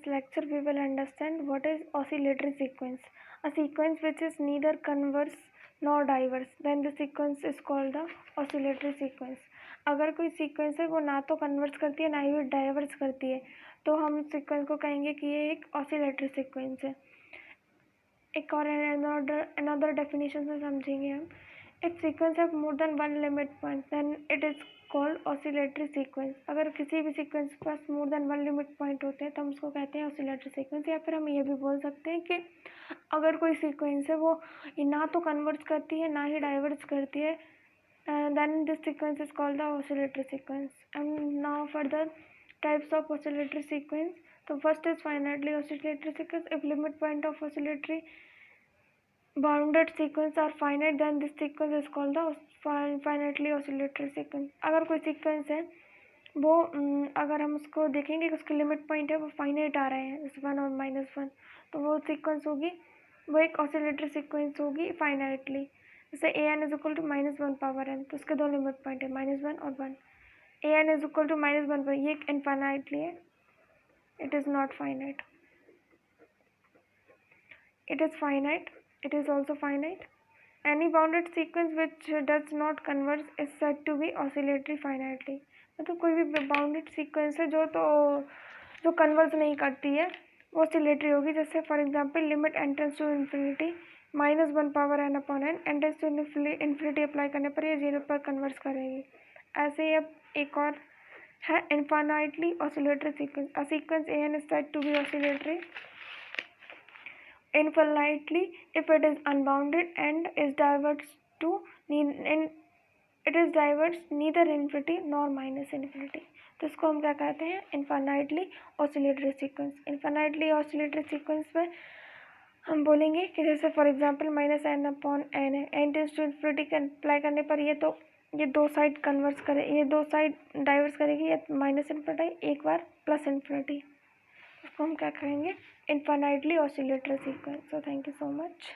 this lecture we will understand what is oscillatory sequence. A sequence which is neither converse nor diverse, then the sequence is called the oscillatory sequence. अगर कोई sequence है वो ना तो converse करती है ना ही डाइवर्स करती है तो हम सीक्वेंस को कहेंगे कि ये एक ऑसिलेटरी सीक्वेंस है. एक और अनदर डेफिनेशन से समझेंगे हम. If sequence have more than one limit point then it is called oscillatory sequence. अगर किसी भी सीक्वेंस के पास more than one limit point होते हैं तो हम उसको कहते हैं ऑसिलेटरी सीक्वेंस. या फिर हम ये भी बोल सकते हैं कि अगर कोई सीक्वेंस है वो ना तो कन्वर्स करती है ना ही डाइवर्स करती है, then this sequence is called the oscillatory sequence. And now for the types of oscillatory sequence. So first is finitely oscillatory sequence. If limit point of oscillatory bounded sequence are finite, then this sequence is called the finitely oscillatory sequence. अगर कोई sequence है वो अगर हम उसको देखेंगे कि उसके लिमिट पॉइंट है वो फाइनाइट आ रहे हैं जैसे 1 और -1, तो वो सीक्वेंस होगी, वो एक ऑसिलेटरी सीक्वेंस होगी फाइनाइटली. जैसे an is equal to -1 power n, तो उसके दो लिमिट पॉइंट है -1 और 1. an इज इक्वल टू -1 पर ये इनफाइनाइटली है, it is not finite. It is finite, it is also finite. Any bounded sequence which does not converge is said to be oscillatory finitely. मतलब कोई भी bounded sequence है जो converge नहीं करती है वो ऑसिलेटरी होगी. जैसे for example limit n tends to infinity -1 power n upon n, n tends to infinity apply करने पर ये 0 पर कन्वर्स करेगी. ऐसे ही अब एक और है infinitely oscillatory sequence. A sequence an is said to be oscillatory infinitely if it is unbounded and is diverged to it is diverged neither infinity nor minus infinity. तो इसको हम क्या कहते हैं? Infinitely oscillatory sequence. Infinitely oscillatory sequence में हम बोलेंगे कि जैसे for example -n upon n है, n टेंड्स टू इन्फिनिटी का अप्लाई करने पर ये दो साइड कन्वर्स करे, ये दो साइड डाइवर्स करेगी, ये माइनस इन्फिनिटी एक बार प्लस इन्फिनिटी. उसको हम क्या कहेंगे? Infinitely oscillatory sequence. So thank you so much.